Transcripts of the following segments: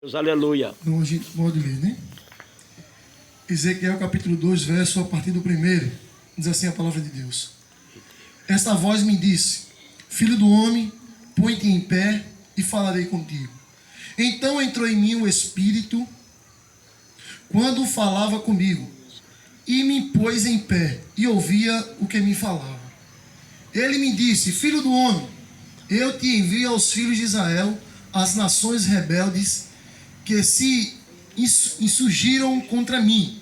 Deus, aleluia. Então a gente pode ler, né? Ezequiel capítulo 2, verso a partir do 1. Diz assim a palavra de Deus. Esta voz me disse: Filho do homem, põe-te em pé e falarei contigo. Então entrou em mim o Espírito quando falava comigo, e me pôs em pé e ouvia o que me falava. Ele me disse: Filho do homem, eu te envio aos filhos de Israel, as nações rebeldes que se insurgiram contra mim.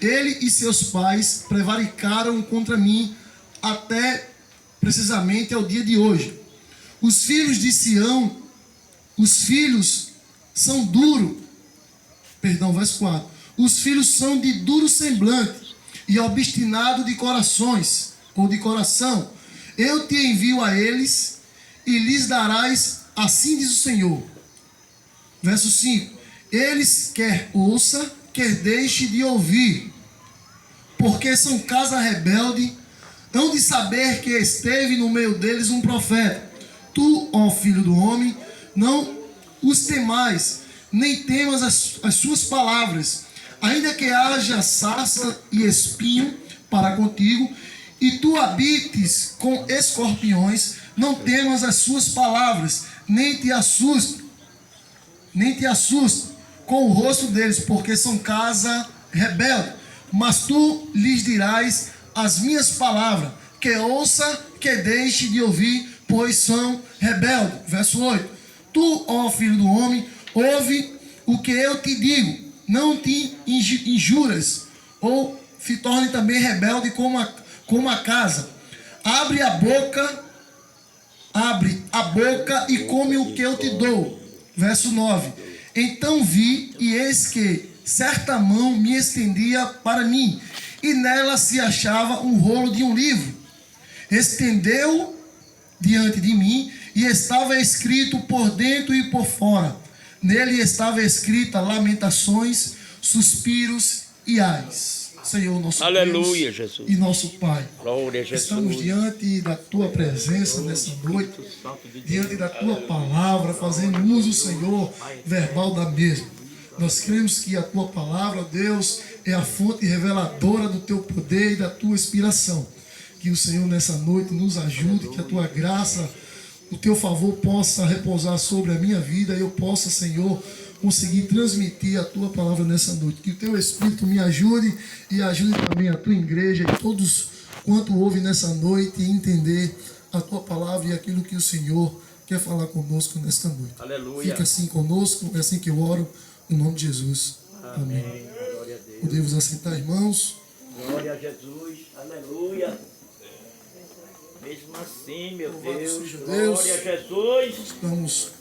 Ele e seus pais prevaricaram contra mim até precisamente ao dia de hoje. Os filhos de Sião, os filhos são verso 4. Os filhos são de duro semblante e obstinado de corações, ou de coração. Eu te envio a eles e lhes darás, assim diz o Senhor. Verso 5. Eles quer ouça, quer deixe de ouvir, porque são casa rebelde, hão de saber que esteve no meio deles um profeta. Tu, ó filho do homem, não os temais, nem temas as suas palavras, ainda que haja sarça e espinho para contigo, e tu habites com escorpiões, não temas as suas palavras, nem te assuste com o rosto deles, porque são casa rebelde. Mas tu lhes dirás as minhas palavras, que ouça, que deixe de ouvir, pois são rebeldes. Verso 8. Tu, ó filho do homem, ouve o que eu te digo, não te injuras, ou se torne também rebelde como a casa. Abre a boca e come o que eu te dou. Verso 9. Então vi, e eis que certa mão me estendia para mim, e nela se achava um rolo de um livro. Estendeu diante de mim, e estava escrito por dentro e por fora. Nele estava escrita lamentações, suspiros e ais. Senhor, nosso Aleluia, Deus Jesus. e nosso Pai. Glória a Jesus. Estamos diante da Tua presença nessa noite, diante da Tua palavra, fazendo uso, Senhor, verbal da mesma. Nós cremos que a Tua palavra, Deus, é a fonte reveladora do Teu poder e da Tua inspiração. Que o Senhor nessa noite nos ajude, que a Tua graça, o Teu favor possa repousar sobre a minha vida e eu possa, Senhor, conseguir transmitir a Tua palavra nessa noite. Que o Teu Espírito me ajude e ajude também a Tua igreja e todos quanto ouvem nessa noite e entender a Tua palavra e aquilo que o Senhor quer falar conosco nesta noite. Aleluia. Fica assim conosco, é assim que eu oro, no nome de Jesus. Amém. Glória a Deus. Podemos assentar, irmãos. Glória a Jesus. Aleluia. Mesmo assim, meu Louvado Deus. seja Deus. Glória a Jesus.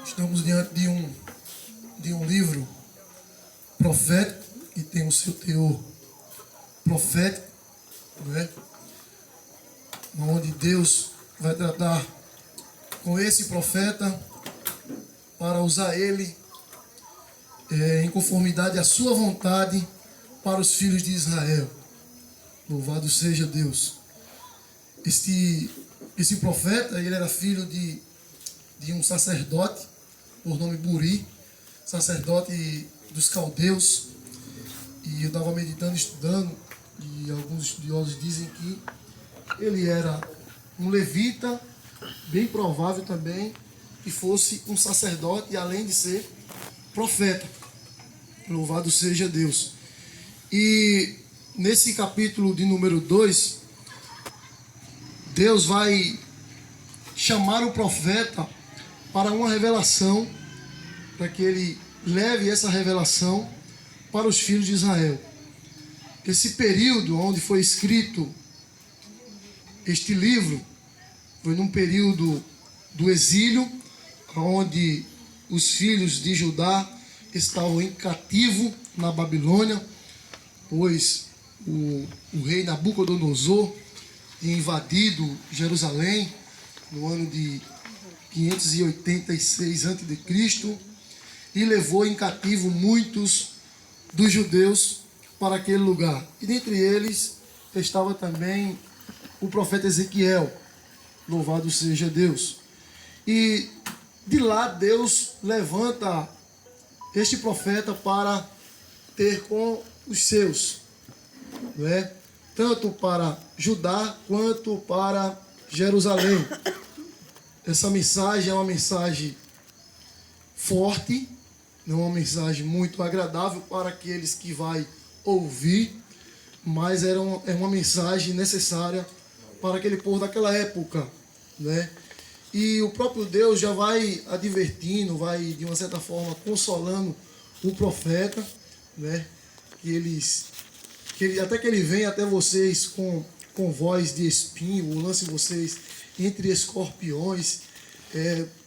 Estamos diante de um livro profético que tem o seu teor profético, né? Onde Deus vai tratar com esse profeta para usar ele em conformidade à sua vontade para os filhos de Israel. Louvado seja Deus. Esse profeta, ele era filho de um sacerdote por nome Buri, sacerdote dos caldeus, e eu estava meditando, estudando, e alguns estudiosos dizem que ele era um levita, bem provável também que fosse um sacerdote, além de ser profeta. Louvado seja Deus. E nesse capítulo de número 2, Deus vai chamar o profeta para uma revelação, para que ele leve essa revelação para os filhos de Israel. Esse período onde foi escrito este livro foi num período do exílio, onde os filhos de Judá estavam em cativo na Babilônia, pois o rei Nabucodonosor tinha invadido Jerusalém no ano de 586 a.C. e levou em cativo muitos dos judeus para aquele lugar. E dentre eles estava também o profeta Ezequiel. Louvado seja Deus. E de lá Deus levanta este profeta para ter com os seus, não é? Tanto para Judá quanto para Jerusalém. Essa mensagem é uma mensagem forte, não é uma mensagem muito agradável para aqueles que vai ouvir, mas é uma mensagem necessária para aquele povo daquela época, né? E o próprio Deus já vai advertindo, vai de uma certa forma consolando o profeta, né? Até que ele venha até vocês com voz de espinho, lance vocês entre escorpiões,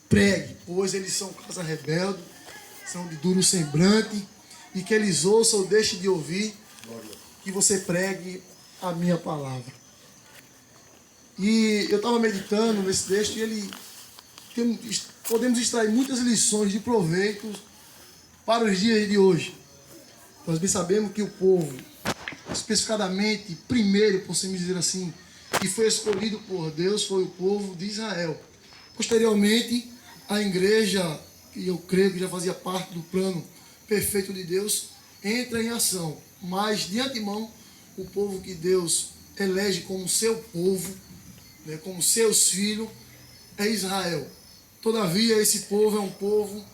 pregue, pois eles são casa rebelde, são de duro semblante, e que eles ouçam ou deixem de ouvir, que você pregue a minha palavra. E eu estava meditando nesse texto e podemos extrair muitas lições de proveito para os dias de hoje. Nós bem sabemos que o povo, especificadamente, primeiro, podemos dizer assim, que foi escolhido por Deus, foi o povo de Israel. Posteriormente, a igreja, que eu creio que já fazia parte do plano perfeito de Deus, entra em ação. Mas, de antemão, o povo que Deus elege como seu povo, né, como seus filhos, é Israel. Todavia, esse povo é um povo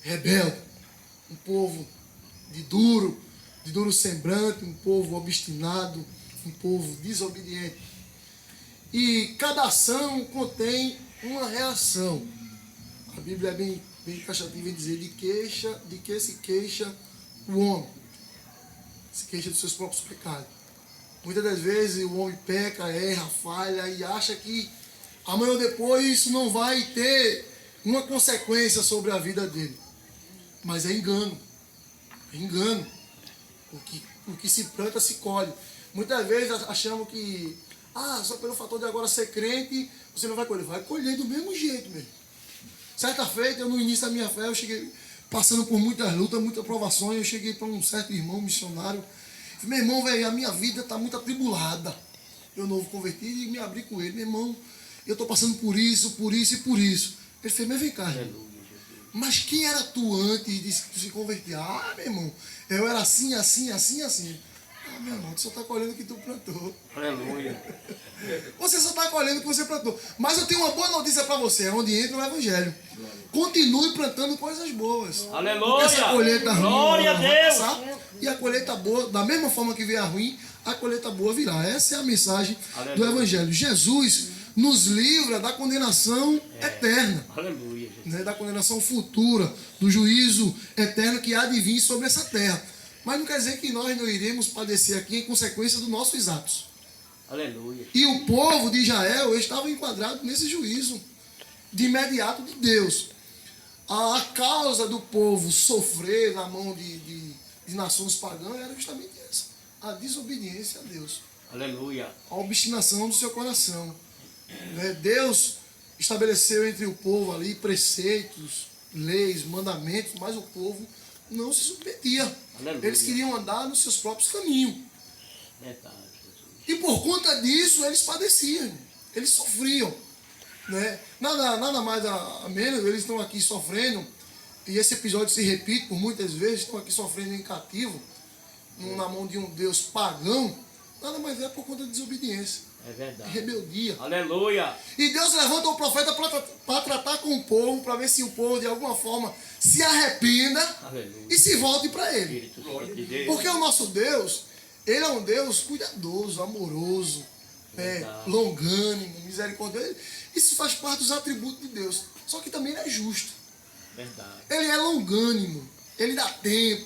rebelde, um povo de duro semblante, um povo obstinado, um povo desobediente. E cada ação contém uma reação. A Bíblia é bem taxativa em dizer de que se queixa o homem. Se queixa dos seus próprios pecados. Muitas das vezes o homem peca, erra, falha e acha que amanhã ou depois isso não vai ter uma consequência sobre a vida dele. Mas é engano. É engano. O que se planta se colhe. Muitas vezes achamos que só pelo fator de agora ser crente, você não vai colher. Vai colher do mesmo jeito mesmo. Certa feita, eu no início da minha fé, eu cheguei passando por muitas lutas, muitas provações, eu cheguei para um certo irmão missionário. Falei, meu irmão, velho, a minha vida está muito atribulada. Eu novo convertido e me abri com ele. Meu irmão, eu estou passando por isso e por isso. Ele fez, mas vem cá, irmão. Mas quem era tu antes de se converter? Meu irmão, eu era assim, assim, assim, assim. Meu irmão, tu só está colhendo o que tu plantou. Aleluia. Você só está colhendo o que você plantou. Mas eu tenho uma boa notícia para você, onde entra o Evangelho. Continue plantando coisas boas. Aleluia. Essa colheita ruim Glória a Deus. vai passar, e a colheita boa, da mesma forma que vier a ruim, a colheita boa virá. Essa é a mensagem do Evangelho. Jesus nos livra da condenação eterna. Aleluia. Né, da condenação futura, do juízo eterno que há de vir sobre essa terra. Mas não quer dizer que nós não iremos padecer aqui em consequência dos nossos atos. Aleluia. E o povo de Israel estava enquadrado nesse juízo de imediato de Deus. A causa do povo sofrer na mão de nações pagãs era justamente essa: a desobediência a Deus. Aleluia. A obstinação do seu coração. Deus estabeleceu entre o povo ali preceitos, leis, mandamentos, mas o povo não se submetia. Aleluia. Eles queriam andar nos seus próprios caminhos. Verdade, Jesus. E por conta disso eles padeciam, eles sofriam. Né? Nada mais a menos, eles estão aqui sofrendo, e esse episódio se repete por muitas vezes, estão aqui sofrendo em cativo, na mão de um Deus pagão, nada mais é por conta de desobediência. É verdade. Rebeldia. Aleluia. E Deus levanta o profeta para tratar com o povo, para ver se o povo de alguma forma se arrependa. Aleluia. E se volte para ele. Espírito Santo de Deus. Porque o nosso Deus, ele é um Deus cuidadoso, amoroso, longânimo, misericordioso. Isso faz parte dos atributos de Deus. Só que também ele é justo. Verdade. Ele é longânimo. Ele dá tempo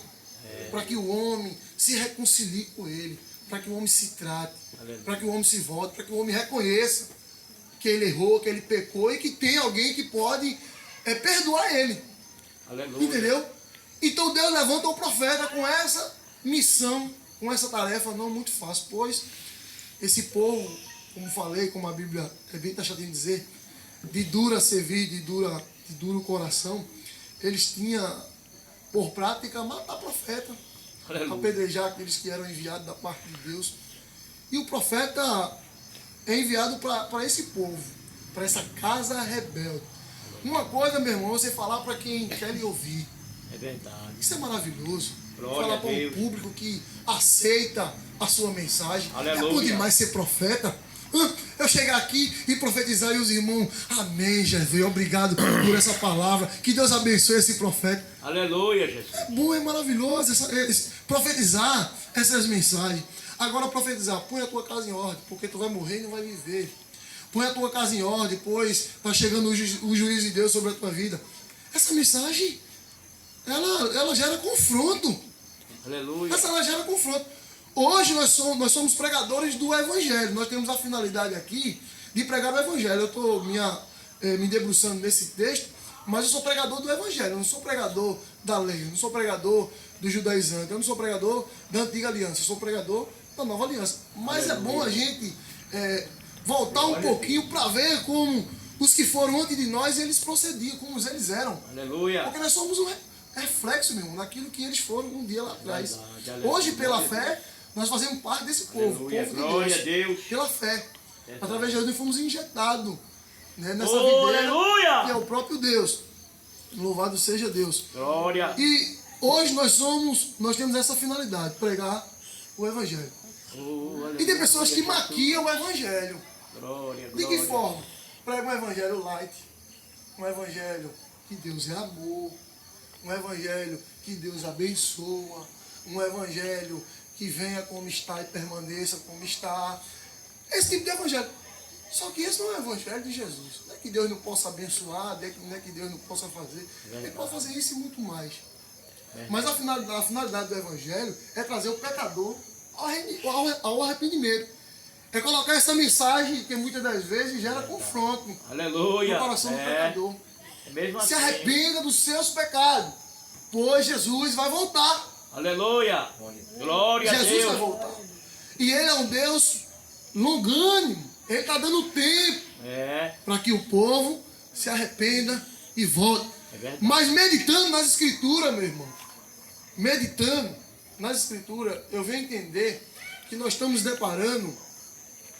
para que o homem se reconcilie com ele, para que o homem se trate, para que o homem se volte, para que o homem reconheça que ele errou, que ele pecou e que tem alguém que pode perdoar ele. Aleluia. Entendeu? Então Deus levanta o profeta com essa missão, com essa tarefa não muito fácil, pois esse povo, como falei, como a Bíblia é bem taxada em dizer, de dura servir, de duro coração, eles tinham por prática matar profeta, apedrejar aqueles que eram enviados da parte de Deus. E o profeta é enviado para esse povo, para essa casa rebelde. Uma coisa, meu irmão, você falar para quem quer lhe ouvir. É verdade. Isso é maravilhoso. Glória Falar a para um Deus. público que aceita a sua mensagem. Aleluia. É bom demais ser profeta. Eu chegar aqui e profetizar e os irmãos, amém, Jesus, obrigado por essa palavra. Que Deus abençoe esse profeta. Aleluia, Jesus. É bom, é maravilhoso profetizar essas mensagens. Agora profetizar, põe a tua casa em ordem, porque tu vai morrer e não vai viver. Põe a tua casa em ordem, pois está chegando o juízo de Deus sobre a tua vida. Essa mensagem, ela gera confronto. Aleluia. Ela gera confronto. Hoje nós somos pregadores do Evangelho. Nós temos a finalidade aqui de pregar o Evangelho. Eu estou me debruçando nesse texto, mas eu sou pregador do Evangelho. Eu não sou pregador da lei, eu não sou pregador do judaizante, eu não sou pregador da antiga aliança, eu sou pregador da nova aliança. Mas é bom a gente voltar um pouquinho para ver como os que foram antes de nós, eles procediam, como eles eram. Aleluia. Porque nós somos um reflexo, meu irmão, daquilo que eles foram um dia lá atrás. Verdade, aleluia. Hoje, pela fé, nós fazemos parte desse povo, Aleluia, povo de glória Deus. a Deus. Pela fé. Verdade. Através de Jesus fomos injetados, né, nessa Oh, videira, aleluia. que é o próprio Deus. Louvado seja Deus. Glória. E hoje nós temos essa finalidade, pregar o Evangelho. Oh, E tem aleluia. pessoas que maquiam o Evangelho. Glória, De que glória. forma? Prega um Evangelho light. Um Evangelho que Deus é amor. Um Evangelho que Deus abençoa. Um Evangelho que venha como está e permaneça como está. Esse tipo de Evangelho. Só que esse não é o Evangelho de Jesus. Não é que Deus não possa abençoar, não é que Deus não possa fazer. Ele pode fazer isso e muito mais. Mas a finalidade do Evangelho é trazer o pecador ao arrependimento. É colocar essa mensagem que muitas das vezes gera confronto Aleluia. no coração do pecador. É mesmo assim. Se arrependa dos seus pecados, pois Jesus vai voltar. Aleluia. Glória a Jesus vai Deus. voltar. E Ele é um Deus longânimo. Ele está dando tempo É. para que o povo se arrependa e volte. É verdade. Mas meditando nas Escrituras, meu irmão, meditando nas Escrituras, eu venho entender que nós estamos deparando,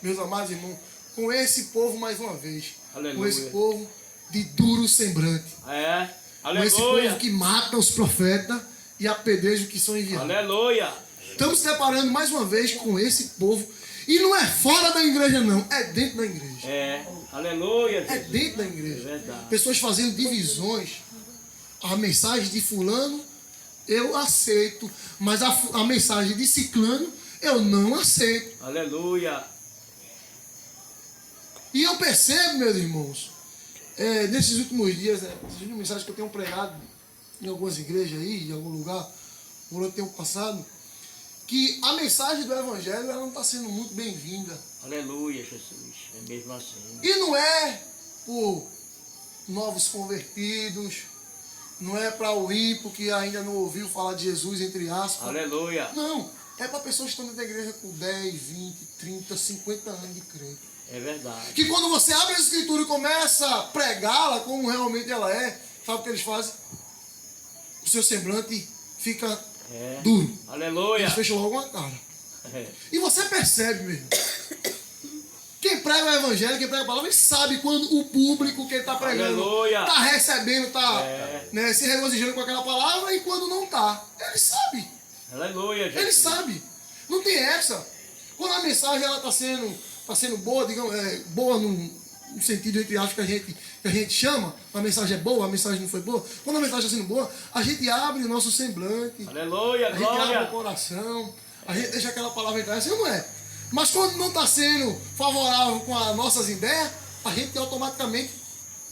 meus amados irmãos, com esse povo mais uma vez. Aleluia. Com esse povo de duro semblante. É. Com esse Aleluia. povo que mata os profetas e apedreja os que são enviados. Aleluia. Estamos se deparando mais uma vez com esse povo. E não é fora da igreja, não. É dentro da igreja. É. Aleluia. É Jesus. dentro da É igreja. verdade. Pessoas fazendo divisões. A mensagem de fulano eu aceito, mas a mensagem de ciclano eu não aceito. Aleluia. E eu percebo, meus irmãos, nesses últimos dias, essas últimas mensagens que eu tenho pregado em algumas igrejas aí, em algum lugar, por onde eu tenho passado, que a mensagem do Evangelho ela não está sendo muito bem-vinda. Aleluia, Jesus. É mesmo assim. E não é por novos convertidos, não é para o ímpio que ainda não ouviu falar de Jesus, entre aspas. Aleluia. Não, é para pessoas que estão dentro da igreja com 10, 20, 30, 50 anos de crente. É verdade. Que quando você abre a Escritura e começa a pregá-la como realmente ela é, sabe o que eles fazem? O seu semblante fica É. duro. Aleluia. Eles fecham logo uma cara. É. E você percebe mesmo. Quem prega o Evangelho, quem prega a palavra, ele sabe quando o público que ele está pregando Aleluia. está recebendo, está É. se regozijando com aquela palavra e quando não está. Ele sabe. Aleluia, Jesus. Ele sabe. Não tem essa. Quando a mensagem está sendo boa, digamos, boa no sentido entre aspas que a gente chama, a mensagem é boa, a mensagem não foi boa. Quando a mensagem está sendo boa, a gente abre o nosso semblante, Aleluia, a gente abre o glória. coração, a gente deixa aquela palavra entrar, assim não é. Mas quando não está sendo favorável com as nossas ideias, a gente automaticamente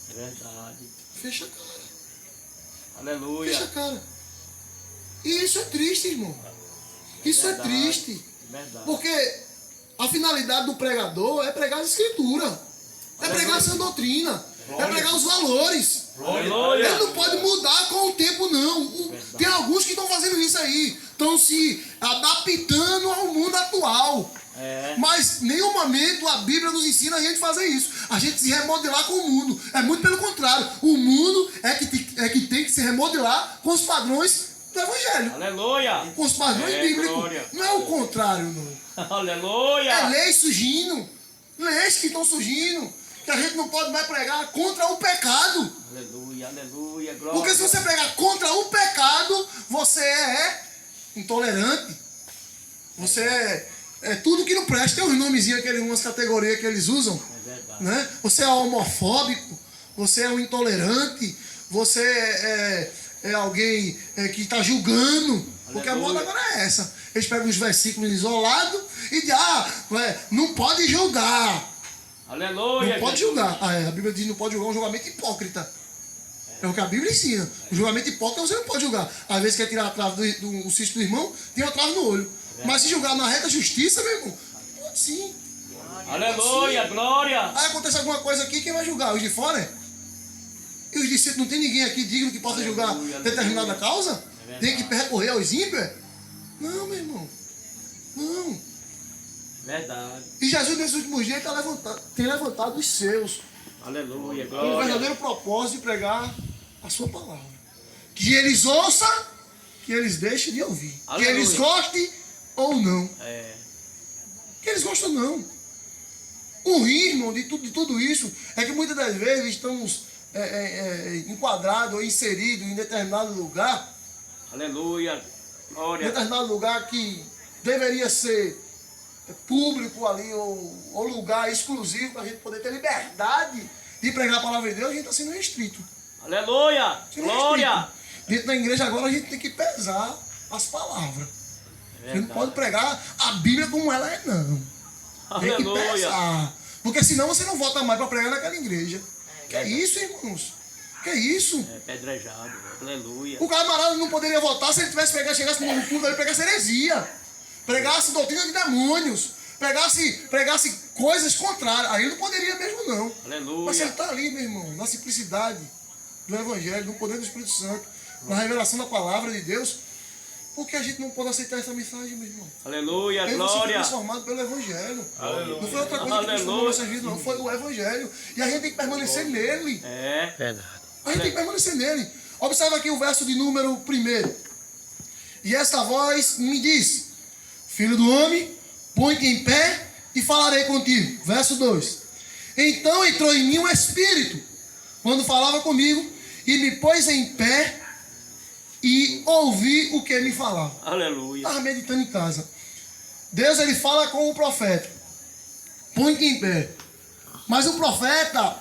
É verdade. fecha a cara. Aleluia. Fecha a cara. E isso é triste, irmão. Isso é Verdade. triste. Verdade. Porque a finalidade do pregador é pregar a escritura. É pregar a sã doutrina. É pregar os valores. Aleluia. Ele não pode mudar com o tempo, não. Tem alguns que estão fazendo isso aí. Estão se adaptando ao mundo atual. É. Mas em nenhum momento a Bíblia nos ensina a gente fazer isso. A gente se remodelar com o mundo. É muito pelo contrário. O mundo é que tem que se remodelar com os padrões do Evangelho. Aleluia. Com os padrões É, bíblicos. glória. Não é o contrário, não. É Aleluia. leis surgindo. Leis que estão surgindo. que a gente não pode mais pregar contra o pecado. Aleluia, aleluia, glória. Porque se você pregar contra o pecado, você é intolerante. Você é tudo que não presta. Tem uns nomezinhos, umas categorias que eles usam. É verdade. Né? Você é homofóbico, você é um intolerante, você é alguém que está julgando. Porque a moda agora é essa. Eles pegam os versículos isolados e dizem, não pode julgar. Aleluia. Não pode julgar. A Bíblia diz que não pode julgar um julgamento hipócrita. É o que a Bíblia ensina. O julgamento hipócrita você não pode julgar. Às vezes quer tirar a trave do cisto do irmão, tem uma trave no olho. Mas se julgar na reta justiça, meu irmão, pode sim. Aleluia, Pode sim. glória. Aí acontece alguma coisa aqui, quem vai julgar? Os de fora? E os discípulos, não tem ninguém aqui digno que possa julgar determinada causa? Tem que recorrer aos ímpios? Não, meu irmão. Não. Verdade. E Jesus, nesses últimos dias, tem levantado os seus. Aleluia, Com o glória. verdadeiro propósito de pregar a sua palavra. Que eles ouçam, que eles deixem de ouvir. Aleluia. Que eles gostem ou não. É. Que eles gostam ou não. O ritmo de tudo isso é que muitas das vezes estamos enquadrados ou inseridos em determinado lugar. Aleluia, Em glória. determinado lugar que deveria ser público ali, ou lugar exclusivo para a gente poder ter liberdade de pregar a palavra de Deus, a gente está sendo restrito. Aleluia, Sendo glória. restrito. Dentro da igreja agora a gente tem que pesar as palavras. A gente não pode pregar a Bíblia como ela é, não. Tem que Aleluia. pesar. Porque senão você não volta mais para pregar naquela igreja. Que é isso, irmãos? Que é isso? É pedrejado. Aleluia. O camarada não poderia votar se ele chegasse no culto e pregasse heresia. Pregasse doutrina de demônios. Pregasse coisas contrárias. Aí ele não poderia mesmo, não. Aleluia. Mas ele está ali, meu irmão, na simplicidade do Evangelho, no poder do Espírito Santo, na revelação da palavra de Deus. Por que a gente não pode aceitar essa mensagem, meu irmão? Aleluia, Ele foi glória. transformado pelo Evangelho. Aleluia. Não foi outra coisa que transformou nossas vidas, não. Foi o Evangelho. E a gente tem que permanecer nele. É. Verdade. A gente tem que permanecer nele. Observa aqui o verso de número 1. E esta voz me diz: Filho do homem, põe-te em pé e falarei contigo. Verso 2. Então entrou em mim um espírito, quando falava comigo, e me pôs em pé e ouvi o que me falava. Aleluia. Estava meditando em casa. Deus, ele fala com o profeta: põe-te em pé. Mas o profeta,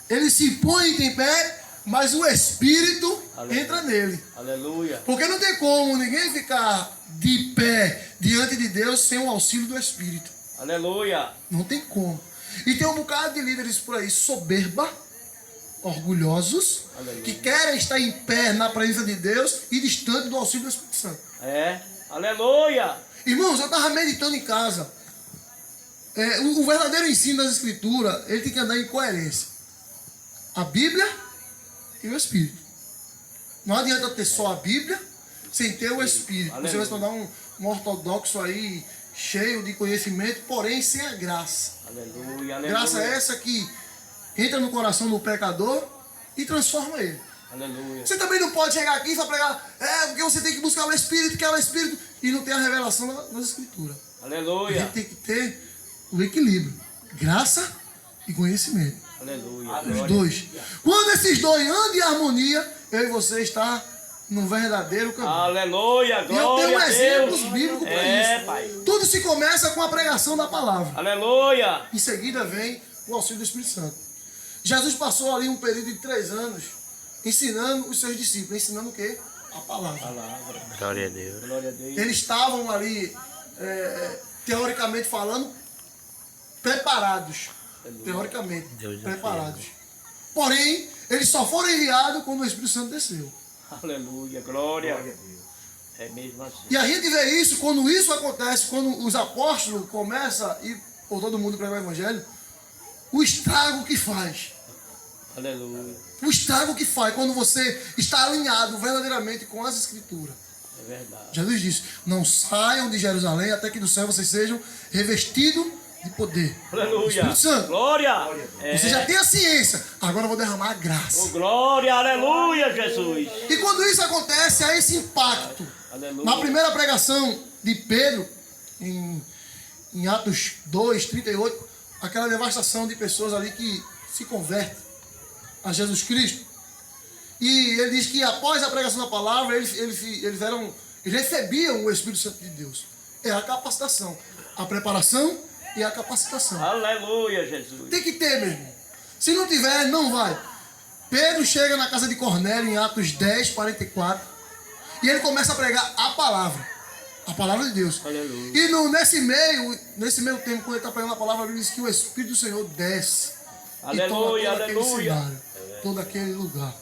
ele se põe em pé, mas o Espírito Aleluia. entra nele. Aleluia. Porque não tem como ninguém ficar de pé diante de Deus sem o auxílio do Espírito. Aleluia. Não tem como. E tem um bocado de líderes por aí, soberba, orgulhosos, Aleluia. que querem estar em pé na presença de Deus e distante do auxílio do Espírito Santo. É. Aleluia. Irmãos, eu estava meditando em casa. O verdadeiro ensino das Escrituras, ele tem que andar em coerência. A Bíblia e o Espírito. Não adianta ter só a Bíblia sem ter o Espírito. Você vai se tornar um ortodoxo aí, cheio de conhecimento, porém sem a graça. Aleluia. Aleluia. Graça é essa que entra no coração do pecador e transforma ele. Aleluia. Você também não pode chegar aqui e só pregar, porque você tem que buscar o Espírito, que é o Espírito, e não ter a revelação das Escrituras. A Aleluia. gente tem que ter o equilíbrio, graça e conhecimento. Aleluia. Os Glória. dois. Quando esses dois andam em harmonia, eu e você está no verdadeiro caminho. Aleluia. E eu Glória tenho a exemplos Deus. bíblicos para É, isso. Pai. Tudo se começa com a pregação da palavra. Aleluia. Em seguida vem o auxílio do Espírito Santo. Jesus passou ali um período de 3 anos ensinando os seus discípulos. Ensinando o quê? A palavra. Palavra. Glória a Deus. Glória a Deus. Eles estavam ali, teoricamente falando, preparados. Teoricamente, Deus preparados. Porém, eles só foram enviados quando o Espírito Santo desceu. Aleluia. Glória. É mesmo assim. E a gente vê isso, quando isso acontece, quando os apóstolos começam a ir por todo mundo pregar o Evangelho, o estrago que faz. Aleluia. O estrago que faz quando você está alinhado verdadeiramente com as Escrituras. É verdade. Jesus disse: não saiam de Jerusalém até que do céu vocês sejam revestidos de poder. Aleluia. Espírito Santo. Glória. É. Você já tem a ciência, agora eu vou derramar a graça. Oh, glória. Aleluia, Jesus. E quando isso acontece, há esse impacto. Aleluia. Na primeira pregação de Pedro, em Atos 2, 38, aquela devastação de pessoas ali que se convertem a Jesus Cristo. E ele diz que após a pregação da palavra, eles recebiam o Espírito Santo de Deus. É a capacitação, a preparação e a capacitação. Aleluia, Jesus. Tem que ter, meu irmão. Se não tiver, não vai. Pedro chega na casa de Cornélio em Atos 10, 44. E ele começa a pregar a palavra de Deus. Aleluia. E nesse meio tempo, quando ele está pregando a palavra, ele diz que o Espírito do Senhor desce. Aleluia, e toma todo aquele aleluia. cenário, todo aquele lugar.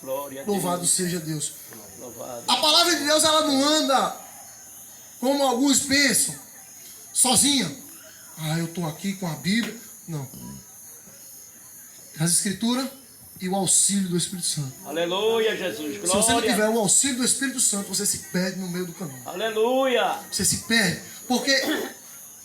Glória a Louvado Deus. seja Deus. Louvado. A palavra de Deus, ela não anda como alguns pensam, sozinha. Eu estou aqui com a Bíblia. Não. As Escrituras e o auxílio do Espírito Santo. Aleluia, Jesus. Se você não Glória. tiver o auxílio do Espírito Santo, você se perde no meio do caminho. Aleluia. Você se perde. Porque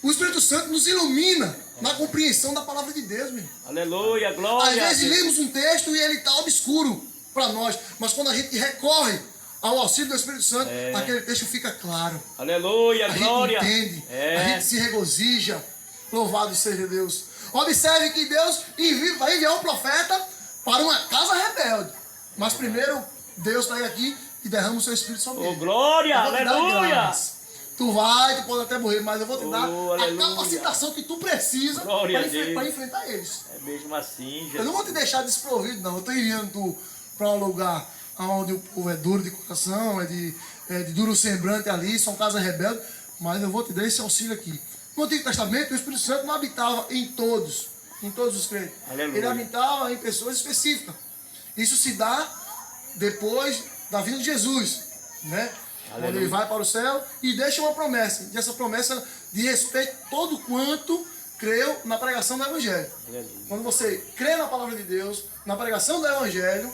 o Espírito Santo nos ilumina na compreensão da palavra de Deus, meu irmão. Aleluia. Às Glória. a vezes Deus. lemos um texto e ele está obscuro para nós. Mas quando a gente recorre ao auxílio do Espírito Santo, aquele texto fica claro. Aleluia. A gente Glória. entende. É. A gente se regozija. Louvado seja Deus. Observe que Deus vai enviar um profeta para uma casa rebelde. Mas primeiro, Deus está aqui e derrama o seu Espírito sobre Oh, ele. glória. Eu vou te dar Aleluia. graça. Tu pode até morrer, mas eu vou te dar a aleluia. capacitação que tu precisa Glória a Deus. para enfrentar eles. É mesmo assim, Eu Jesus. não vou te deixar desprovido, não. Eu estou enviando tu para um lugar onde o povo é duro de coração, é de duro semblante ali, são casas rebeldes, mas eu vou te dar esse auxílio aqui. No Antigo Testamento, o Espírito Santo não habitava em todos os crentes. Aleluia. Ele habitava em pessoas específicas. Isso se dá depois da vinda de Jesus, né? Aleluia. Quando ele vai para o céu e deixa uma promessa. E essa promessa de respeito todo quanto creu na pregação do Evangelho. Aleluia. Quando você crê na palavra de Deus, na pregação do Evangelho,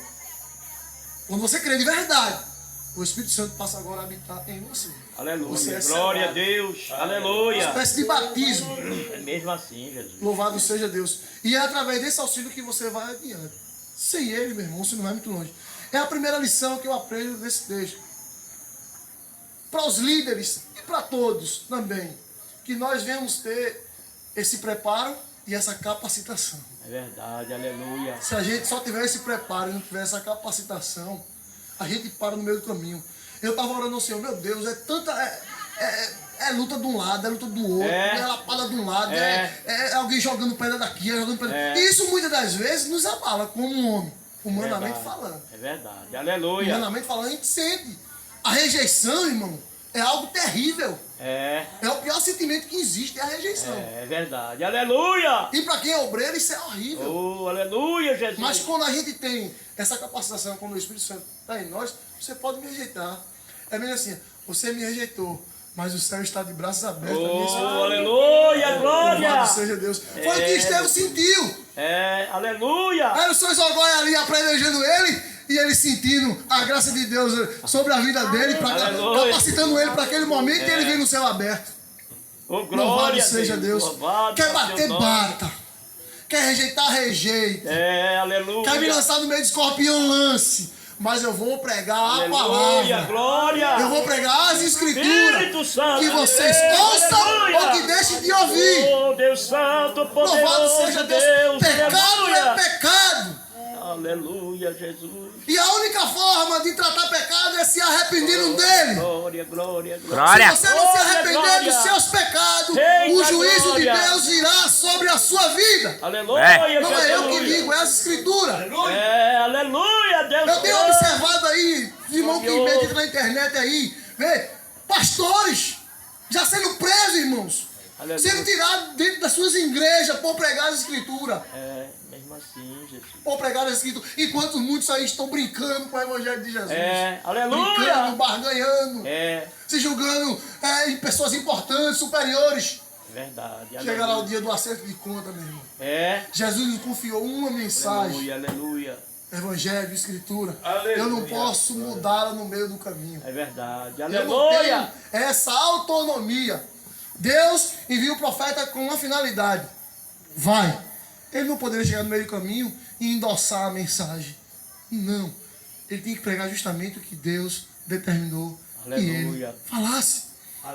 quando você crê de verdade, o Espírito Santo passa agora a habitar em você. Aleluia. Você é Glória a selado. Deus. Uma Aleluia. espécie de batismo. É mesmo assim, Jesus. Louvado seja Deus. E é através desse auxílio que você vai adiante. Sem ele, meu irmão, você não vai muito longe. É a primeira lição que eu aprendo desse texto. Para os líderes e para todos também. Que nós venhamos ter esse preparo e essa capacitação. É verdade. Aleluia. Se a gente só tiver esse preparo e não tiver essa capacitação, a gente para no meio do caminho. Eu estava orando ao Senhor, meu Deus, é tanta... É luta de um lado, é luta do outro, é lapada de um lado, é alguém jogando pedra daqui, jogando pedra... Isso muitas das vezes nos abala como um homem, humanamente falando. É verdade. Aleluia. Humanamente falando, a gente sente. A rejeição, irmão, é algo terrível. É. É o pior sentimento que existe, é a rejeição. É verdade. Aleluia. E para quem é obreiro, isso é horrível. Oh, aleluia, Jesus. Mas quando a gente tem essa capacitação, quando o Espírito Santo está em nós, você pode me rejeitar. É mesmo assim, você me rejeitou, mas o céu está de braços abertos. Oh, aleluia, glória. Louvado seja Deus. Foi o que Estevão sentiu. Aleluia. Aí o São Jogói ali apredejando ele, e ele sentindo a graça de Deus sobre a vida dele, capacitando ele para aquele momento, e ele vem no céu aberto. Oh, glória. Louvado seja Deus. Louvado Quer seja bater, teu nome. bata. Quer rejeitar, rejeita. Aleluia. Quer me lançar no meio de escorpião, lance. Mas eu vou pregar a Aleluia, palavra. glória. Eu vou pregar as escrituras. Espírito Santo. Que vocês ouçam Aleluia. ou que deixem de ouvir. Oh, Deus Santo, poderoso Louvado seja Deus. Pecado aleluia. é pecado. Aleluia, Jesus. E a única forma de tratar pecado é se arrependendo dele. Glória, glória, Glória. Se você não se Glória, arrepender glória. dos seus pecados, Eita, o juízo glória. de Deus virá sobre a sua vida. Aleluia, Não é eu que Jesus. digo, é as escrituras. Aleluia, Deus Eu tenho Santo. observado aí, irmão que Glória. medita na internet aí, vê, pastores já sendo presos, irmãos. Aleluia. Sendo tirados dentro das suas igrejas por pregar as escrituras. Mesmo assim, Jesus. Por pregar as escrituras. Enquanto muitos aí estão brincando com o evangelho de Jesus. Aleluia. Brincando, barganhando. É Se julgando em pessoas importantes, superiores. verdade. Chegará o Aleluia. dia do acerto de conta, meu irmão. É. Jesus nos confiou uma mensagem. Aleluia, aleluia. Evangelho, escritura. Aleluia. Eu não posso mudá-la no meio do caminho. É verdade. Eu não Aleluia. tenho essa autonomia. Deus envia o profeta com uma finalidade. Vai. Ele não poderia chegar no meio do caminho e endossar a mensagem. Não. Ele tem que pregar justamente o que Deus determinou que ele Aleluia. falasse.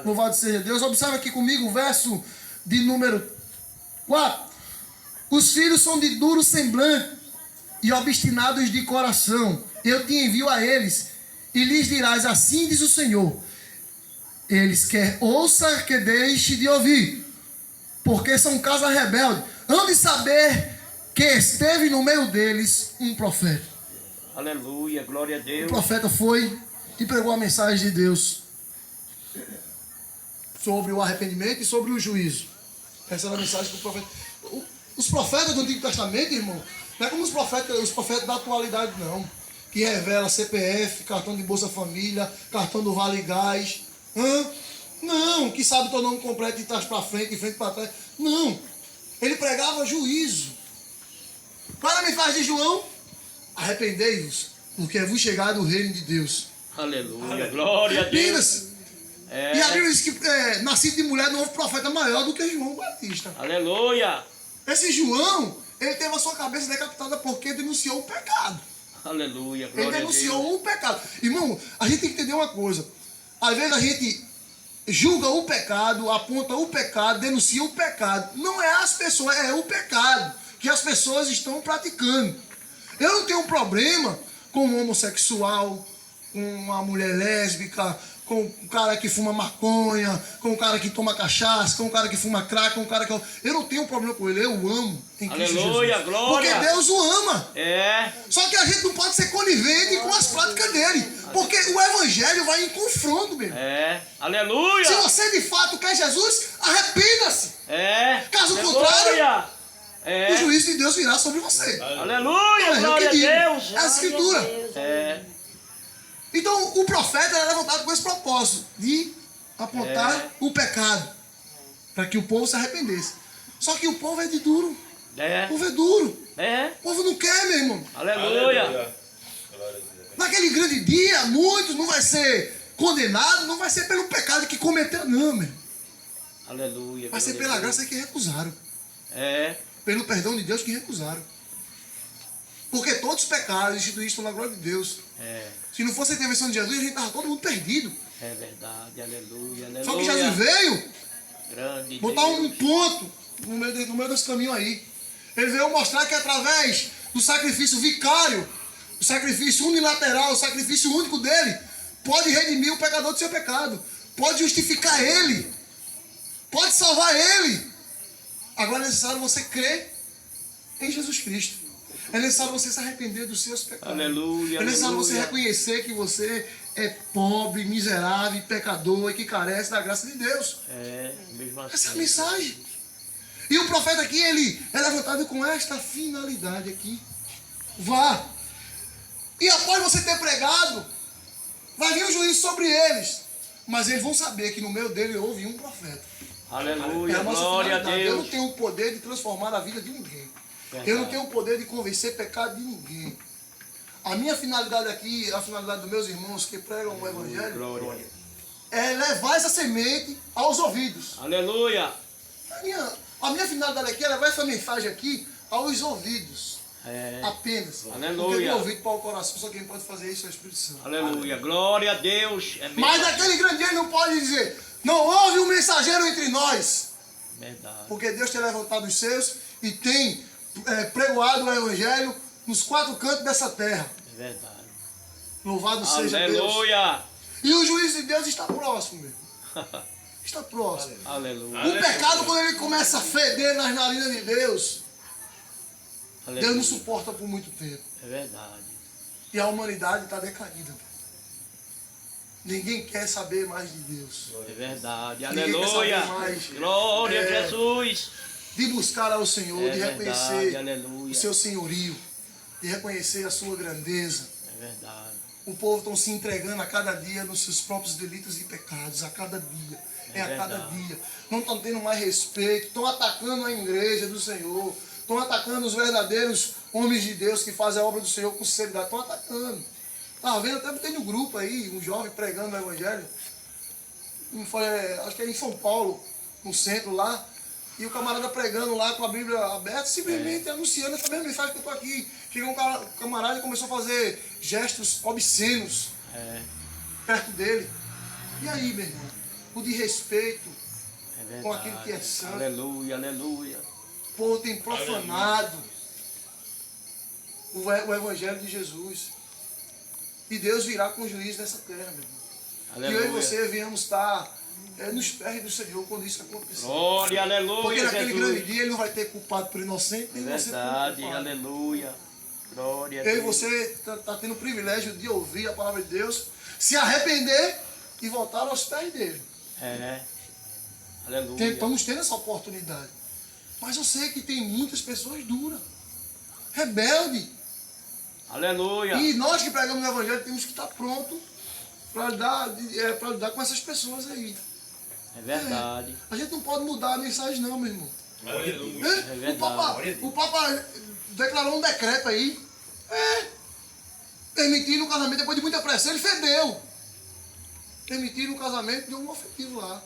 Louvado seja Deus. Observa aqui comigo o verso de número 4. Os filhos são de duro semblante e obstinados de coração. Eu te envio a eles e lhes dirás: assim diz o Senhor. Eles quer ouça, que deixe de ouvir, porque são casa rebelde. Hão de saber que esteve no meio deles um profeta. Aleluia, glória a O Deus. profeta foi e pregou a mensagem de Deus sobre o arrependimento e sobre o juízo. Essa era a mensagem que o profeta... Os profetas do Antigo Testamento, irmão, não é como os profetas da atualidade, não. Que revela CPF, cartão de Bolsa Família, cartão do Vale Gás. Não, que sabe teu nome completo de trás para frente, de frente para trás. Não. Ele pregava juízo. Qual era a mensagem de João? Arrependei-vos, porque é vos chegado o reino de Deus. Aleluia, glória a Deus. E a Bíblia diz que nascido de mulher não houve profeta maior do que João Batista. Aleluia. Esse João, ele teve a sua cabeça decapitada porque denunciou o pecado. Aleluia, Ele glória a Deus. denunciou o pecado. Irmão, a gente tem que entender uma coisa. Às vezes a gente julga o pecado, aponta o pecado, denuncia o pecado. Não é as pessoas, é o pecado que as pessoas estão praticando. Eu não tenho um problema com um homossexual, com uma mulher lésbica, com um cara que fuma maconha, com um cara que toma cachaça, com um cara que fuma crack, com um cara que... Eu não tenho problema com ele, eu amo em Cristo Aleluia, Jesus. glória. Porque Deus o ama. É. Só que a gente não pode ser conivente com as práticas dele. Porque o evangelho vai em confronto, meu. É. Aleluia. Se você de fato quer Jesus, arrependa-se. É. Caso Aleluia. contrário, É. o juízo de Deus virá sobre você. Aleluia, É o glória a que digo. Deus. É a escritura. É. Então o profeta era levantado com esse propósito de apontar o pecado, para que o povo se arrependesse. Só que o povo é de duro. É. O povo é duro. É. O povo não quer, meu irmão. Aleluia. Naquele grande dia, muitos não vai ser condenado, não vai ser pelo pecado que cometeram, não, meu. Aleluia. Vai ser glória a pela Deus. graça que recusaram. É. Pelo perdão de Deus que recusaram. Porque todos os pecados instituídos estão na glória de Deus. É. Se não fosse a intervenção de Jesus, a gente estava todo mundo perdido. É verdade. Aleluia. Aleluia. Só que Jesus veio Grande botar Deus. um ponto no meio desse caminho aí. Ele veio mostrar que através do sacrifício vicário, o sacrifício unilateral, o sacrifício único dele, pode redimir o pecador do seu pecado. Pode justificar ele. Pode salvar ele. Agora é necessário você crer em Jesus Cristo. É necessário você se arrepender dos seus pecados. Aleluia. É necessário você aleluia. reconhecer que você é pobre, miserável, pecador e que carece da graça de Deus. É, mesmo assim. Essa é a mensagem. E o profeta aqui, ele é levantado com esta finalidade aqui. Vá. E após você ter pregado, vai vir o juízo sobre eles. Mas eles vão saber que no meio dele houve um profeta. Aleluia, É a nossa glória a finalidade. Eu não Deus. tenho o poder de transformar a vida de ninguém. Verdade. Eu não tenho o poder de convencer pecado de ninguém. A minha finalidade aqui, a finalidade dos meus irmãos que pregam o Evangelho, Glória. é levar essa semente aos ouvidos. Aleluia. A minha finalidade aqui é levar essa mensagem aqui aos ouvidos. É. Apenas. Aleluia. Porque do ouvido para o coração, só quem pode fazer isso é o Espírito Santo. Aleluia. Glória a Deus. É Mas naquele grande dia ele não pode dizer, não houve um mensageiro entre nós. verdade. Porque Deus tem levantado os seus e tem pregoado o Evangelho nos quatro cantos dessa terra. É verdade. Louvado seja Deus. Aleluia. E o juízo de Deus está próximo, meu. Está próximo. Aleluia. O pecado, quando ele começa a feder nas narinas de Deus, Aleluia. Deus não suporta por muito tempo. É verdade. E a humanidade está decaída. Ninguém quer saber mais de Deus. É verdade. Ninguém quer Aleluia. saber mais. Glória a Jesus. De buscar ao Senhor, É de verdade. reconhecer Aleluia. o seu senhorio, de reconhecer a sua grandeza. É verdade. O povo está se entregando a cada dia nos seus próprios delitos e pecados, a cada dia. É a cada verdade. dia. Não estão tendo mais respeito, estão atacando a igreja do Senhor, estão atacando os verdadeiros homens de Deus que fazem a obra do Senhor com sinceridade, estão atacando. Estava vendo, até tem um grupo aí, um jovem pregando o Evangelho, acho que é em São Paulo, no centro lá, e o camarada pregando lá com a Bíblia aberta, simplesmente anunciando essa mesma mensagem que eu estou aqui. Chegou um camarada e começou a fazer gestos obscenos É. perto dele. E aí, meu irmão? O de respeito É verdade. com aquilo que é santo. Aleluia. Aleluia. povo tem profanado o Evangelho de Jesus. E Deus virá com juízo nessa terra, meu irmão. Aleluia. E eu e você viemos estar nos pés do Senhor quando isso acontecer. Glória, aleluia, Porque naquele Jesus. grande dia Ele não vai ter culpado por inocente, nem você por Verdade, culpado. aleluia. Glória a Eu e Deus. você está tendo o privilégio de ouvir a palavra de Deus, se arrepender e voltar aos pés dele. É. Aleluia. Estamos tendo essa oportunidade. Mas eu sei que tem muitas pessoas duras, rebeldes. Aleluia. E nós que pregamos o Evangelho temos que estar prontos para lidar com essas pessoas aí. É verdade. A gente não pode mudar a mensagem não, meu irmão. Aleluia. É verdade. O Papa declarou um decreto aí, permitindo o casamento depois de muita pressão, ele fedeu. Permitindo o casamento de um homoafetivo lá.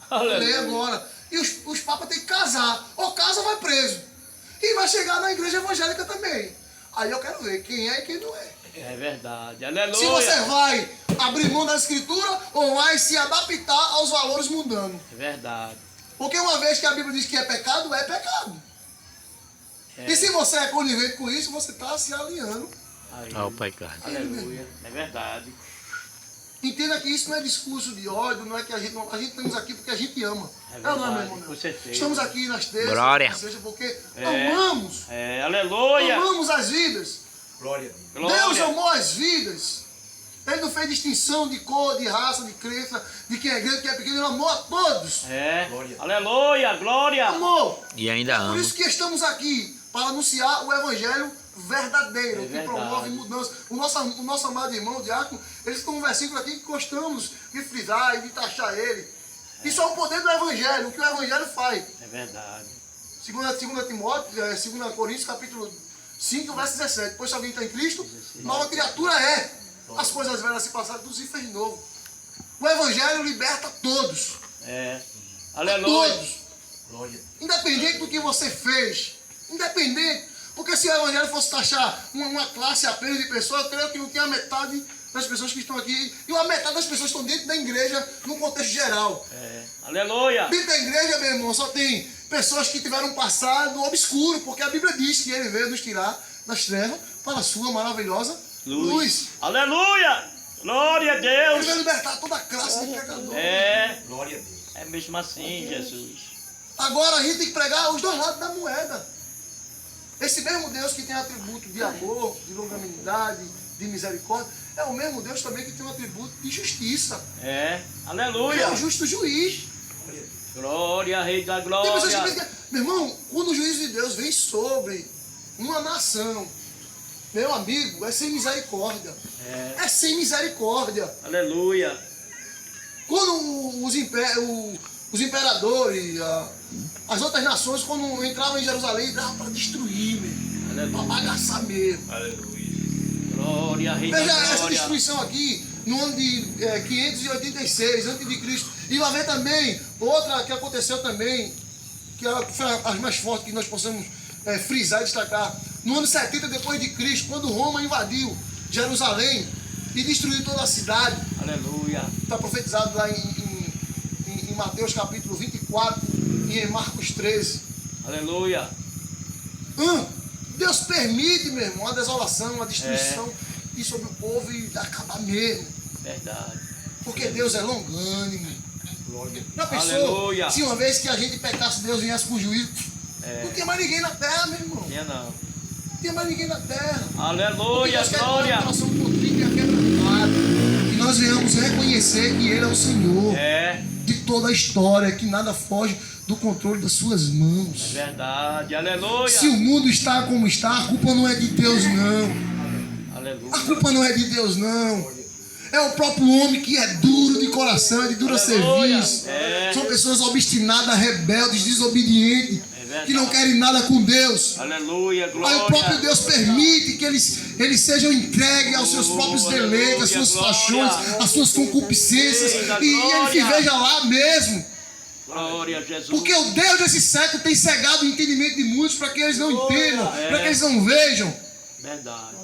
Aleluia. Lei agora. E os papas têm que casar. Ou casa ou vai preso. E vai chegar na igreja evangélica também. Aí eu quero ver quem é e quem não é. É verdade. Aleluia. Se você vai abrir mão da escritura ou vai se adaptar aos valores mundanos. É verdade. Porque uma vez que a Bíblia diz que é pecado, é pecado. É. E se você é conivente com isso, você está se alinhando. Aí. Ao pecado. Aleluia. É verdade. Entenda que isso não é discurso de ódio, não é que a gente estamos aqui porque a gente ama. É não, verdade, meu irmão? com certeza. Estamos aqui nas terças, Glória. ou seja, porque É. amamos. É, aleluia. Amamos as vidas. Glória a Deus. Glória. Deus amou as vidas. Ele não fez distinção de cor, de raça, de crença, de quem é grande, de quem é pequeno. Ele amou a todos. É. Glória. Aleluia. Glória. Amor. E ainda Por ama. isso que estamos aqui, para anunciar o Evangelho verdadeiro, É que verdade. promove mudança. O nosso amado irmão, o diácono, ele tem um versículo aqui que gostamos de frisar e de taxar ele. Isso é o poder do Evangelho, o que o Evangelho faz. É verdade. 2 Timóteo, 2 Coríntios, capítulo 5, verso 17. Pois se alguém está em Cristo, nova criatura é. As coisas velhas se passaram, tudo se fez novo. O Evangelho liberta todos. É. Aleluia. Todos. Glória. Independente do que você fez. Independente. Porque se o Evangelho fosse taxar uma classe apenas de pessoas, eu creio que não tinha metade das pessoas que estão aqui. E uma metade das pessoas estão dentro da igreja, num contexto geral. É. Aleluia. Dentro da igreja, meu irmão, só tem pessoas que tiveram um passado obscuro, porque a Bíblia diz que ele veio nos tirar das trevas para a sua maravilhosa luz. Aleluia. Glória a Ele Deus. veio libertar toda a classe de pecadores. É. Glória a Deus. É mesmo assim, Jesus. Agora a gente tem que pregar os dois lados da moeda. Esse mesmo Deus que tem atributo de amor, de longanimidade, de misericórdia, é o mesmo Deus também que tem um atributo de justiça. É. Ele Aleluia. é o justo juiz. Glória, Rei da Tem pessoas que Glória. pensam, meu irmão, quando o juízo de Deus vem sobre uma nação, meu amigo, é sem misericórdia. É. É sem misericórdia. Aleluia. Quando os imperadores, as outras nações, quando entravam em Jerusalém, entravam para destruir mesmo, para Aleluia. bagaçar mesmo. Aleluia. Glória, Rei da Veja essa Glória. destruição aqui, no ano de 586 a.C. E lá vem também outra que aconteceu também, que foi as mais fortes que nós possamos frisar e destacar. No ano 70 depois de Cristo, quando Roma invadiu Jerusalém e destruiu toda a cidade. Aleluia. Está profetizado lá em Mateus capítulo 24 e em Marcos 13. Aleluia. Deus permite, meu irmão, a desolação, a destruição e sobre o povo e acabar mesmo. Verdade. Porque Deus é longânimo. Glória. Já pensou Aleluia. se uma vez que a gente pecasse, Deus viesse com juízo? É. Não tinha mais ninguém na terra, meu irmão. Tinha não. Não tinha mais ninguém na terra. Porque Aleluia. Deus quer ter um Glória. coração contrito e aquebrantado. E nós venhamos reconhecer que Ele é o Senhor É. de toda a história, que nada foge do controle das suas mãos. Verdade. Aleluia. Se o mundo está como está, a culpa não é de Deus, não. A Aleluia. culpa não é de Deus, não. É o próprio homem que é duro de coração, é de duro Aleluia. serviço. É. São pessoas obstinadas, rebeldes, desobedientes, verdade. que não querem nada com Deus. Aleluia. Aí o próprio Glória. Deus permite que eles sejam entregues aos seus próprios deleites, às suas Glória. paixões, às suas concupiscências. Eita, E ele que glória. veja lá mesmo. Glória a Jesus. Porque o Deus desse século tem cegado o entendimento de muitos para que eles não entendam, para que eles não vejam. Verdade.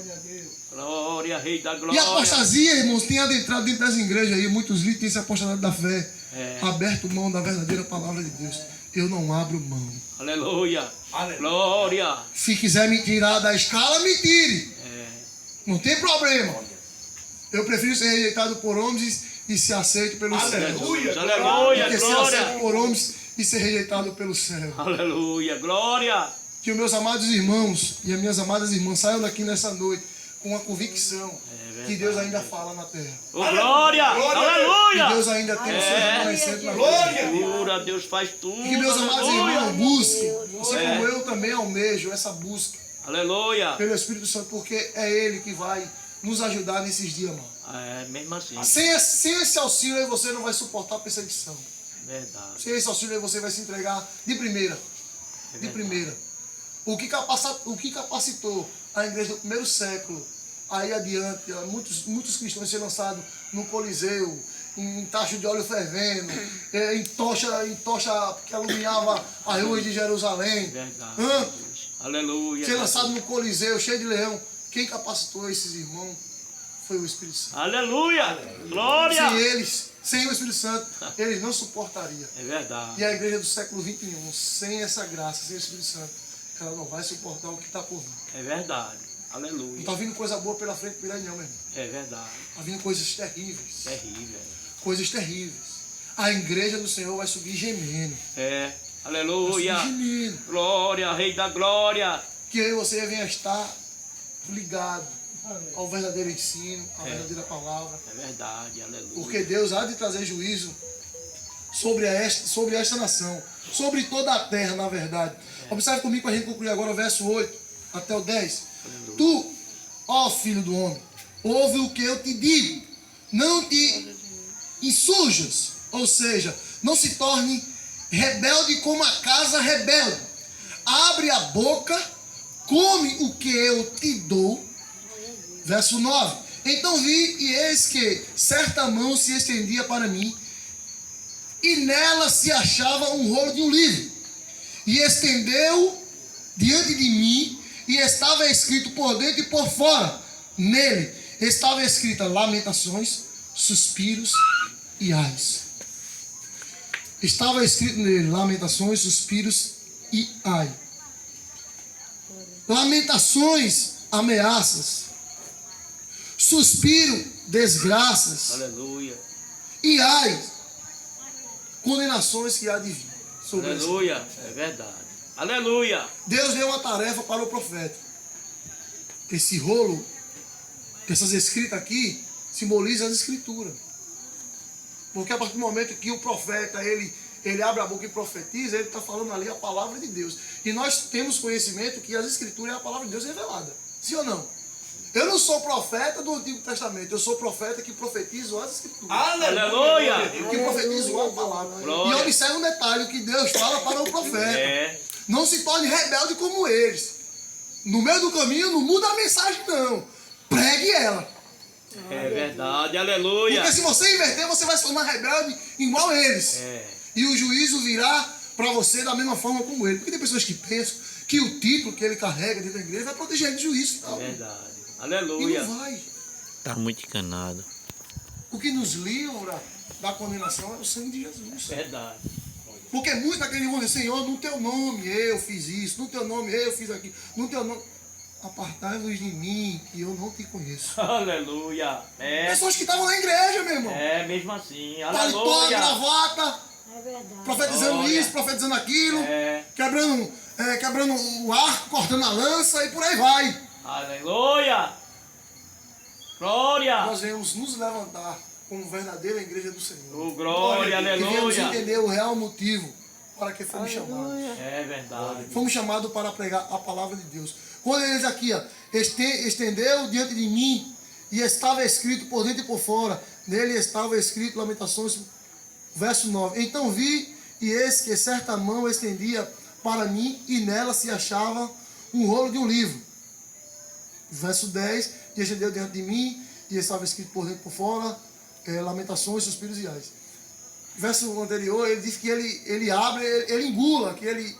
Glória, Rei da E a Glória. apostasia, irmãos, tem adentrado dentro das igrejas aí. Muitos líderes têm se apostolado da fé, É. aberto mão da verdadeira palavra de Deus. eu não abro mão. Aleluia. Aleluia. Glória. Se quiser me tirar da escala, me tire. É. Não tem problema. Eu prefiro ser rejeitado por homens e ser aceito pelos céus. Aleluia. Aleluia. Do que ser Glória. aceito por homens e ser rejeitado pelo céu. Aleluia. Glória. Que os meus amados irmãos e as minhas amadas irmãs saiam daqui nessa noite com a convicção que Deus ainda fala na terra. Oh, glória. Glória. Que Aleluia. Deus ainda tem o seu remanescente na terra. Glória. Glória. Deus faz tudo. Que meus amados Aleluia. irmãos busquem, assim como eu também almejo essa busca Aleluia. pelo Espírito Santo, porque é Ele que vai nos ajudar nesses dias, mano. É, mesmo assim. Sem esse auxílio aí você não vai suportar a perseguição. Verdade. Sem esse auxílio aí você vai se entregar de primeira. De primeira. O que capacitou a igreja do primeiro século, aí adiante, muitos cristãos serem lançados no Coliseu, em tacho de óleo fervendo, em tocha que alumiava as ruas de Jerusalém. Verdade. Hã? Aleluia. Ser lançado no Coliseu, cheio de leão. Quem capacitou esses irmãos foi o Espírito Santo. Aleluia. Glória. Sem o Espírito Santo, eles não suportariam. É verdade. E a igreja do século XXI, sem essa graça, sem o Espírito Santo, ela não vai suportar o que está por vir. É verdade. Não Aleluia. está vindo coisa boa pela frente por aí não, meu irmão. É verdade. Está vindo coisas terríveis. Terrível. Coisas terríveis. A igreja do Senhor vai subir gemendo. É. Vai Aleluia. subir gemendo. Glória, Rei da Glória. Que eu e você venha estar ligado ao verdadeiro ensino, à verdadeira palavra. É verdade. Aleluia. Porque Deus há de trazer juízo sobre esta nação, sobre toda a terra, na verdade. Observe comigo para a gente concluir agora o verso 8 até o 10. Tu, ó filho do homem, ouve o que eu te digo, não te insurjas, ou seja, não se torne rebelde como a casa rebelde. Abre a boca, come o que eu te dou. Verso 9. Então vi e eis que certa mão se estendia para mim, e nela se achava um rolo de um livro. E estendeu diante de mim, e estava escrito por dentro e por fora. Nele estava escrita lamentações, suspiros e ais. Estava escrito nele lamentações, suspiros e ai. Lamentações, ameaças. Suspiro, desgraças. Aleluia. E ai, condenações que há de vir sobre esse. Aleluia. É verdade. Aleluia. Deus deu uma tarefa para o profeta. Esse rolo, essas escritas aqui, simbolizam as escrituras. Porque a partir do momento que o profeta, ele abre a boca e profetiza, ele está falando ali a palavra de Deus. E nós temos conhecimento que as escrituras é a palavra de Deus revelada. Sim ou não? Eu não sou profeta do Antigo Testamento, eu sou profeta que profetizo as escrituras. Aleluia. Que profetizo a palavra. Glória. E observe um detalhe, o que Deus fala para o profeta. É. Não se torne rebelde como eles. No meio do caminho, não muda a mensagem, não. Pregue ela. É verdade. Aleluia. Porque se você inverter, você vai se tornar rebelde igual eles. É. E o juízo virá para você da mesma forma como ele. Porque tem pessoas que pensam que o título que ele carrega dentro da igreja vai proteger ele de juízo. É Não. verdade. E Aleluia. não vai. Tá muito enganado. O que nos livra da condenação é o sangue de Jesus. Verdade. Porque muitos daqueles vão dizer, Senhor, no teu nome eu fiz isso, no teu nome eu fiz aquilo, no teu nome. Apartai-vos de mim, que eu não te conheço. Aleluia. É. Pessoas que estavam na igreja, meu irmão. É mesmo assim. Paletó, Aleluia. gravata, É verdade. profetizando Glória. isso, profetizando aquilo, É. quebrando o arco, cortando a lança e por aí vai. Aleluia. Glória. Nós viemos nos levantar como verdadeira igreja do Senhor. Oh, glória. E viemos Aleluia. entender o real motivo para que fomos chamados. É verdade. Fomos chamados para pregar a palavra de Deus. Quando ele diz aqui, ó, estendeu diante de mim e estava escrito por dentro e por fora. Nele estava escrito Lamentações, verso 9. Então vi e eis que certa mão estendia para mim e nela se achava um rolo de um livro. Verso 10. E estendeu diante de mim e estava escrito por dentro e por fora. Lamentações, suspiros e ais. Verso anterior, ele diz que ele abre, ele engula, que ele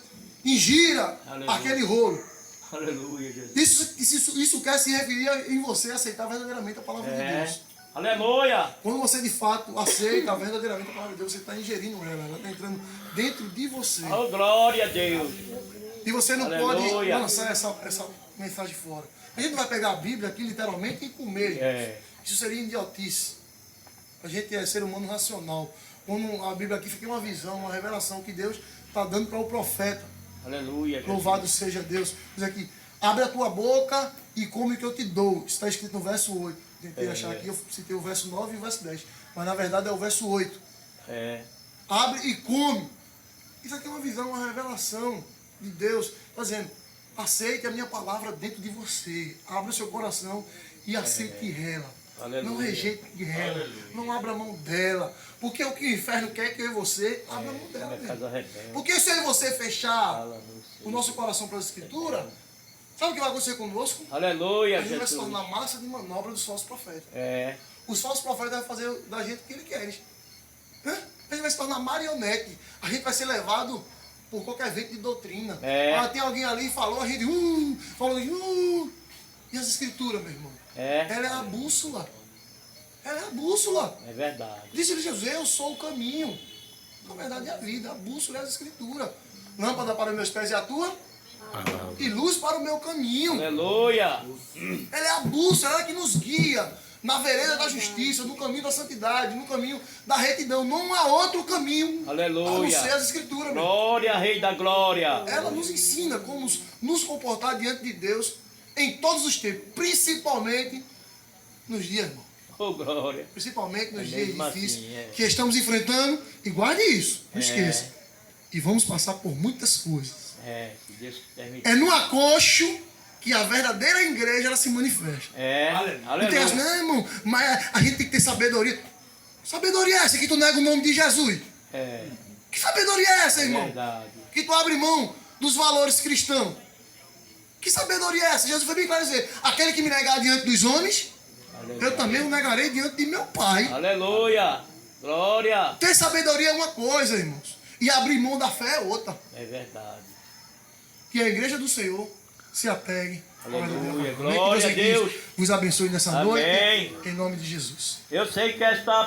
ingira Aleluia. aquele rolo. Aleluia, Jesus. Isso quer se referir em você aceitar verdadeiramente a palavra de Deus. Aleluia. Quando você de fato aceita verdadeiramente a palavra de Deus, você está ingerindo ela está entrando dentro de você. Oh, glória a Deus. E você não Aleluia. pode lançar essa mensagem fora. A gente não vai pegar a Bíblia aqui literalmente e comer. É. Isso seria idiotice. A gente é ser humano racional. Quando a Bíblia aqui fica uma visão, uma revelação que Deus está dando para o profeta. Aleluia. Louvado seja Deus. Diz aqui, abre a tua boca e come o que eu te dou. Isso está escrito no verso 8. Tentei achar aqui, eu citei o verso 9 e o verso 10. Mas na verdade é o verso 8. É. Abre e come. Isso aqui é uma visão, uma revelação de Deus. Está dizendo, aceite a minha palavra dentro de você. Abra o seu coração e aceite ela. Aleluia. Não rejeite ela. Não abra mão dela. Porque o que o inferno quer que eu e você abra mão dela. Minha casa rebelde. Porque se eu e você fechar Fala, o nosso coração para a Escritura, sabe o que vai acontecer conosco? Aleluia, A gente vai se Jesus. tornar massa de manobra dos falsos profetas. É. Os falsos profetas vão fazer da gente o que eles querem. Hã? A gente vai se tornar marionete. A gente vai ser levado por qualquer vento de doutrina. É. Ah, tem alguém ali falou, a gente falou. E as escrituras, meu irmão? É. Ela é a bússola. Ela é a bússola. É verdade. Disse Jesus, eu sou o caminho. Na verdade é a vida. A bússola é as escrituras. Lâmpada para os meus pés e a tua. E luz para o meu caminho. Aleluia. Ela é a bússola, ela é que nos guia na vereda da justiça, no caminho da santidade, no caminho da retidão. Não há outro caminho a não Aleluia. ser as escrituras, meu. Glória, Rei da Glória. Ela nos ensina como nos comportar diante de Deus em todos os tempos, principalmente nos dias, irmão. Oh, glória. Principalmente nos É dias mesmo difíceis assim, é. que estamos enfrentando. E guarde isso, não É. esqueça. E vamos passar por muitas coisas. É, se Deus permitir. É no acocho que a verdadeira igreja ela se manifesta. É. Não tem essa, Aleluia. não, irmão, mas a gente tem que ter sabedoria. Sabedoria é essa que tu nega o nome de Jesus? É. Que sabedoria é essa, irmão? Verdade. Que tu abre mão dos valores cristãos? Que sabedoria é essa? Jesus foi bem claro dizer, aquele que me negar diante dos homens, Aleluia. eu também o negarei diante de meu Pai. Aleluia. Glória. Ter sabedoria é uma coisa, irmãos. E abrir mão da fé é outra. É verdade. Que a igreja do Senhor se apegue. Aleluia. Amém? Que Glória a aqui Deus. vos abençoe nessa Amém. noite. Em nome de Jesus. Eu sei que esta